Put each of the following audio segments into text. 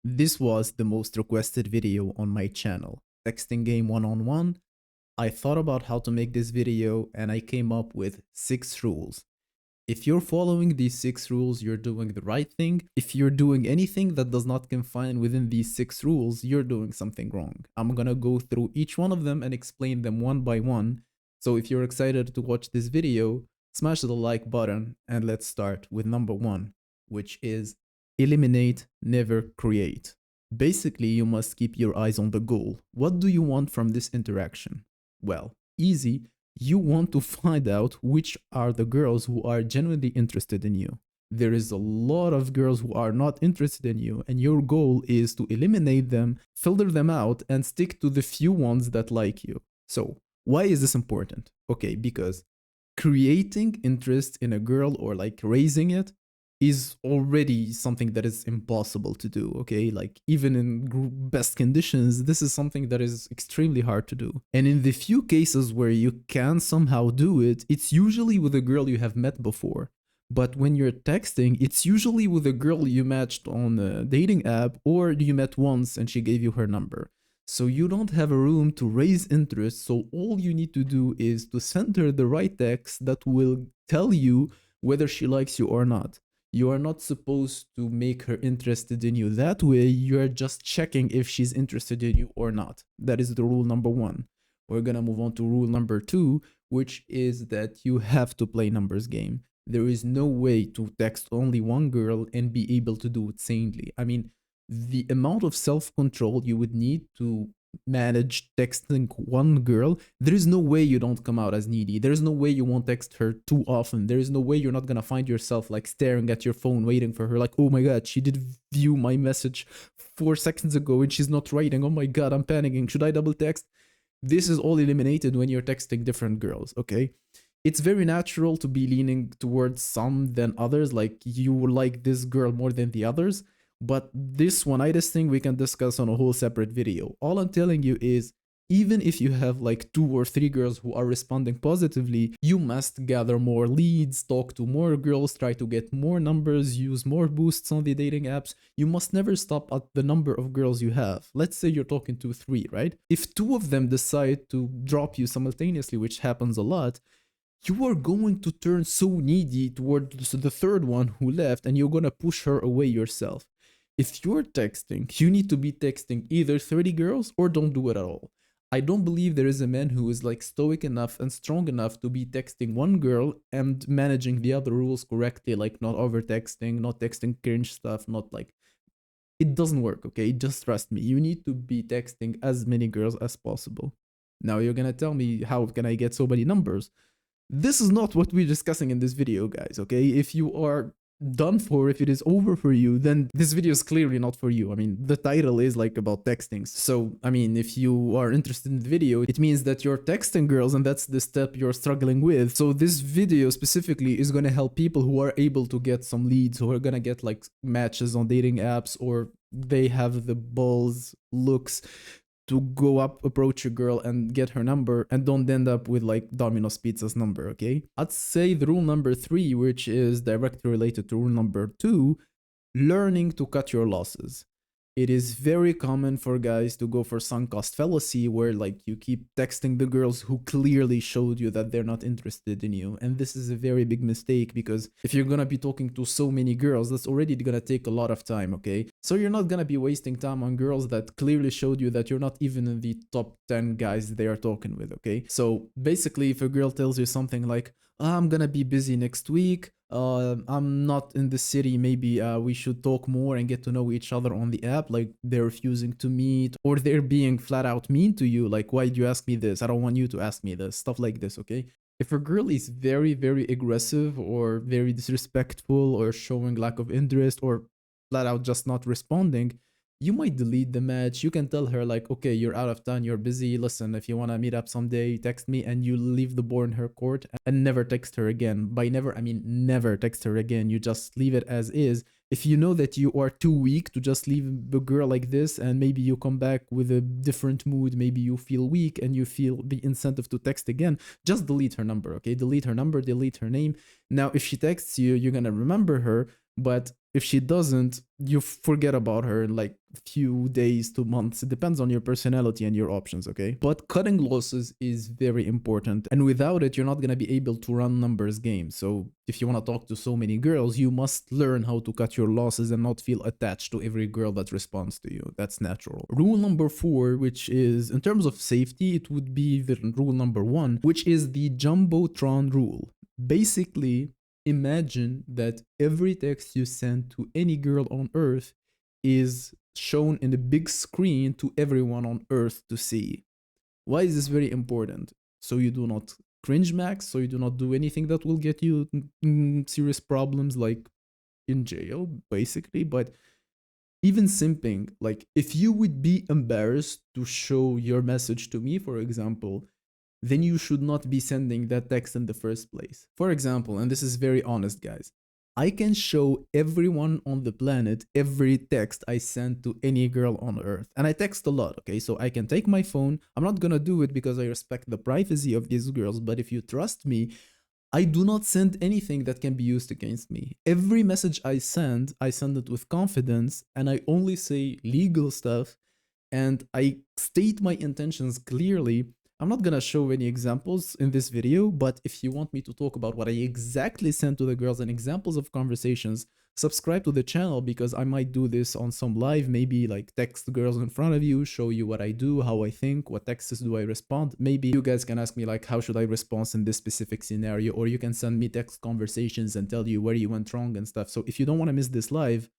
This was the most requested video on my channel, texting game one-on-one. I thought about how to make this video and I came up with 6 rules. If you're following these 6 rules, you're doing the right thing. If you're doing anything that does not confine within these 6 rules, you're doing something wrong. I'm gonna go through each one of them and explain them one by one. So if you're excited to watch this video, smash the like button and let's start with number 1, which is eliminate, never create. Basically, you must keep your eyes on the goal. What do you want from this interaction? Well, easy. You want to find out which are the girls who are genuinely interested in you. There is a lot of girls who are not interested in you, and your goal is to eliminate them, filter them out, and stick to the few ones that like you. So, why is this important? Okay, because creating interest in a girl or like raising it is already something that is impossible to do, okay? Like, even in best conditions, this is something that is extremely hard to do. And in the few cases where you can somehow do it, it's usually with a girl you have met before. But when you're texting, it's usually with a girl you matched on a dating app or you met once and she gave you her number. So you don't have a room to raise interest, so all you need to do is to send her the right text that will tell you whether she likes you or not. You are not supposed to make her interested in you that way. You're just checking if she's interested in you or not. That is the rule number 1. We're gonna move on to rule number 2, which is that you have to play numbers game. There is no way to text only one girl and be able to do it sanely. I mean, the amount of self-control you would need to manage texting one girl, there is no way you don't come out as needy. There is no way you won't text her too often. There is no way you're not gonna find yourself like staring at your phone waiting for her, like, oh my god, she did view my message 4 seconds ago and she's not writing. Oh my god, I'm panicking. Should I double text? This is all eliminated when you're texting different girls, okay? It's very natural to be leaning towards some than others, like you like this girl more than the others. But this one-itis thing we can discuss on a whole separate video. All I'm telling you is, even if you have like 2 or 3 girls who are responding positively, you must gather more leads, talk to more girls, try to get more numbers, use more boosts on the dating apps. You must never stop at the number of girls you have. Let's say you're talking to 3, right? If 2 of them decide to drop you simultaneously, which happens a lot, you are going to turn so needy towards the third one who left and you're gonna push her away yourself. If you're texting, you need to be texting either 30 girls or don't do it at all. I don't believe there is a man who is like stoic enough and strong enough to be texting one girl and managing the other rules correctly, like not over texting, not texting cringe stuff, not like, it doesn't work, okay? Just trust me. You need to be texting as many girls as possible. Now you're gonna tell me, how can I get so many numbers? This is not what we're discussing in this video, guys, okay? If you are done for, if it is over for you, then this video is clearly not for you. I mean, the title is like about texting. So, I mean, if you are interested in the video, it means that you're texting girls and that's the step you're struggling with. So this video specifically is going to help people who are able to get some leads, who are going to get like matches on dating apps, or they have the balls, looks to go up, approach a girl and get her number and don't end up with like Domino's Pizza's number, okay? I'd say the rule number 3, which is directly related to rule number 2, learning to cut your losses. It is very common for guys to go for sunk cost fallacy, where like you keep texting the girls who clearly showed you that they're not interested in you. And this is a very big mistake, because if you're gonna be talking to so many girls, that's already gonna take a lot of time, okay? So you're not gonna be wasting time on girls that clearly showed you that you're not even in the top 10 guys they are talking with, okay? So basically, if a girl tells you something like, I'm gonna be busy next week, I'm not in the city, maybe we should talk more and get to know each other on the app, like they're refusing to meet, or they're being flat out mean to you, like, why do you ask me this? I don't want you to ask me this, stuff like this, okay? If a girl is very, very aggressive or very disrespectful or showing lack of interest or flat out just not responding, you might delete the match. You can tell her like, okay, you're out of town, you're busy, listen, if you want to meet up someday, text me, and you leave the ball in her court and never text her again. By never, I mean never text her again. You just leave it as is. If you know that you are too weak to just leave the girl like this, and maybe you come back with a different mood, maybe you feel weak and you feel the incentive to text again, just delete her number, okay? Delete her number, delete her name. Now, if she texts you, you're gonna remember her, but If she doesn't, you forget about her in like a few days to months. It depends on your personality and your options, okay? But cutting losses is very important. And without it, you're not gonna be able to run numbers games. So if you wanna talk to so many girls, you must learn how to cut your losses and not feel attached to every girl that responds to you. That's natural. Rule number 4, which is in terms of safety, it would be the rule number 1, which is the jumbotron rule. Basically, imagine that every text you send to any girl on earth is shown in a big screen to everyone on earth to see. Why is this very important? So you do not cringe max, so you do not do anything that will get you serious problems like in jail, basically. But even simping, like if you would be embarrassed to show your message to me, for example, then you should not be sending that text in the first place. For example, and this is very honest, guys, I can show everyone on the planet every text I send to any girl on earth. And I text a lot, okay? So I can take my phone. I'm not gonna do it because I respect the privacy of these girls, but if you trust me, I do not send anything that can be used against me. Every message I send it with confidence, and I only say legal stuff, and I state my intentions clearly. I'm not gonna show any examples in this video, but if you want me to talk about what I exactly sent to the girls and examples of conversations, subscribe to the channel because I might do this on some live, maybe like text the girls in front of you, show you what I do, how I think, what texts do I respond. Maybe you guys can ask me like, how should I respond in this specific scenario? Or you can send me text conversations and tell you where you went wrong and stuff. So if you don't want to miss this live,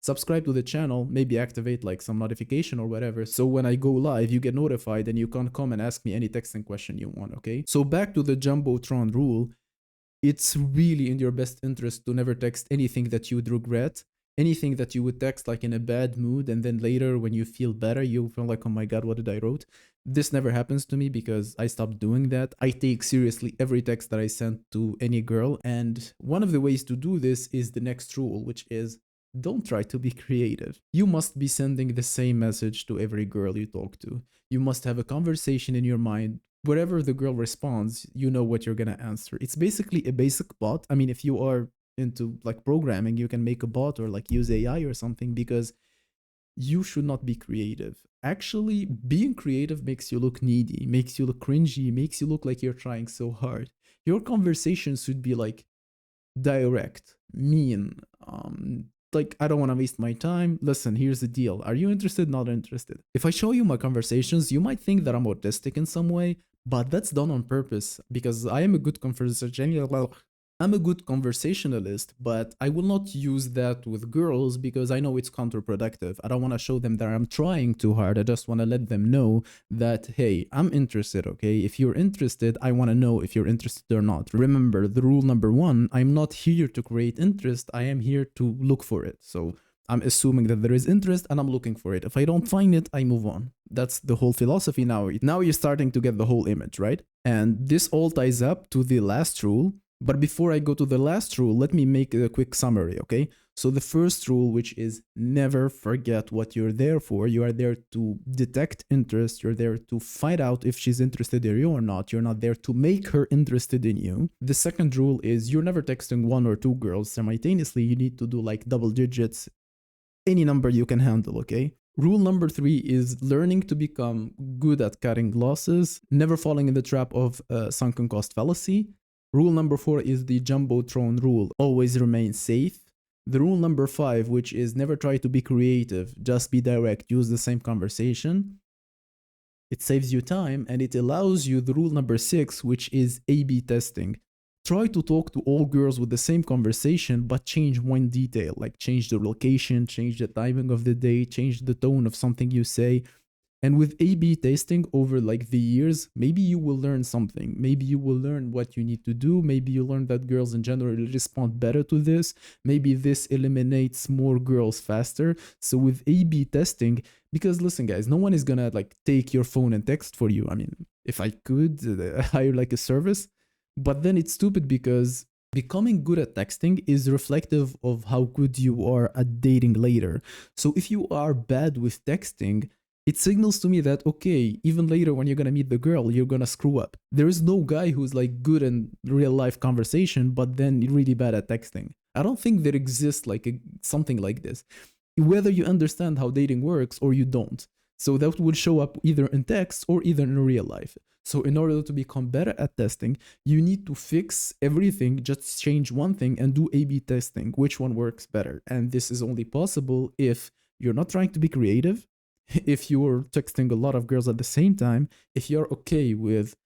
subscribe to the channel, maybe activate like some notification or whatever, so when I go live you get notified and you can come and ask me any texting question you want, okay? So back to the jumbotron rule, it's really in your best interest to never text anything that you would regret, anything that you would text like in a bad mood, and then later when you feel better you feel like, oh my god, what did I wrote? This never happens to me because I stopped doing that. I take seriously every text that I send to any girl, and one of the ways to do this is the next rule, which is don't try to be creative. You must be sending the same message to every girl you talk to. You must have a conversation in your mind. Wherever the girl responds, you know what you're gonna answer. It's basically a basic bot. I mean, if you are into like programming, you can make a bot or like use AI or something, because you should not be creative. Actually, being creative makes you look needy, makes you look cringy, makes you look like you're trying so hard. Your conversation should be like direct, mean, like, I don't want to waste my time. Listen, here's the deal. Are you interested? Not interested. If I show you my conversations, you might think that I'm autistic in some way, but that's done on purpose because I am a good I'm a good conversationalist, but I will not use that with girls because I know it's counterproductive. I don't want to show them that I'm trying too hard. I just want to let them know that, hey, I'm interested, okay? If you're interested, I want to know if you're interested or not. Remember, the rule number 1, I'm not here to create interest. I am here to look for it. So I'm assuming that there is interest and I'm looking for it. If I don't find it, I move on. That's the whole philosophy now. Now you're starting to get the whole image, right? And this all ties up to the last rule. But before I go to the last rule, let me make a quick summary, okay? So the first rule, which is never forget what you're there for. You are there to detect interest. You're there to find out if she's interested in you or not. You're not there to make her interested in you. The second rule is you're never texting 1 or 2 girls simultaneously. You need to do like double digits, any number you can handle, okay? Rule number 3 is learning to become good at cutting losses, never falling in the trap of sunken cost fallacy. Rule number 4 is the jumbotron rule, always remain safe. The rule number 5, which is never try to be creative, just be direct, use the same conversation. It saves you time and it allows you the rule number 6, which is A/B testing. Try to talk to all girls with the same conversation, but change one detail, like change the location, change the timing of the day, change the tone of something you say. And with A/B testing over like the years, maybe you will learn something. Maybe you will learn what you need to do. Maybe you learn that girls in general respond better to this. Maybe this eliminates more girls faster. So with A/B testing, because listen guys, no one is gonna like take your phone and text for you. I mean, if I could hire like a service, but then it's stupid because becoming good at texting is reflective of how good you are at dating later. So if you are bad with texting, it signals to me that, okay, even later when you're gonna meet the girl, you're gonna screw up. There is no guy who's like good in real life conversation, but then really bad at texting. I don't think there exists like something like this, whether you understand how dating works or you don't. So that will show up either in text or either in real life. So in order to become better at testing, you need to fix everything, just change one thing and do A/B testing, which one works better. And this is only possible if you're not trying to be creative, if you're texting a lot of girls at the same time, if you're okay with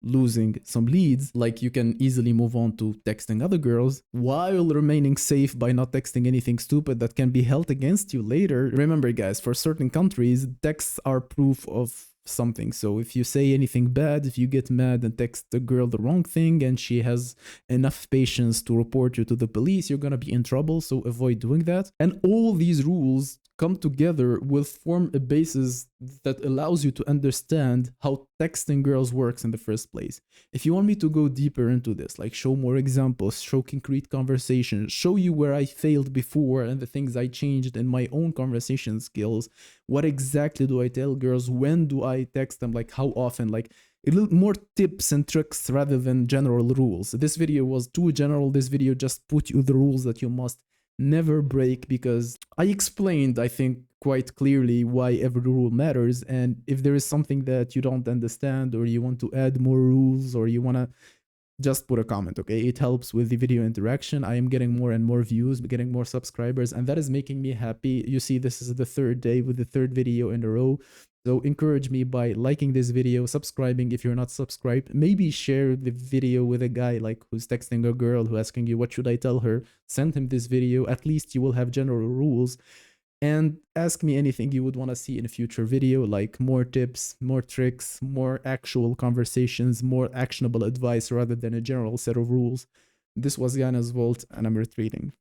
losing some leads, like you can easily move on to texting other girls while remaining safe by not texting anything stupid that can be held against you later. Remember, guys, for certain countries, texts are proof of something. So if you say anything bad, if you get mad and text the girl the wrong thing and she has enough patience to report you to the police, you're gonna be in trouble. So avoid doing that. And all these rules come together will form a basis that allows you to understand how texting girls works in the first place. If you want me to go deeper into this, like show more examples, show concrete conversations, show you where I failed before and the things I changed in my own conversation skills, what exactly do I tell girls, when do I text them, like how often, like a little more tips and tricks rather than general rules. This video was too general. This video just put you the rules that you must never break, because I explained, I think, quite clearly why every rule matters. And if there is something that you don't understand, or you want to add more rules, or you want to, just put a comment, okay? It helps with the video interaction. I am getting more and more views, getting more subscribers, and that is making me happy. You see, this is the third day with the third video in a row. So encourage me by liking this video, subscribing if you're not subscribed. Maybe share the video with a guy like who's texting a girl who asking you, what should I tell her? Send him this video. At least you will have general rules. And ask me anything you would want to see in a future video, like more tips, more tricks, more actual conversations, more actionable advice rather than a general set of rules. This was Yana's Vault, and I'm retreating.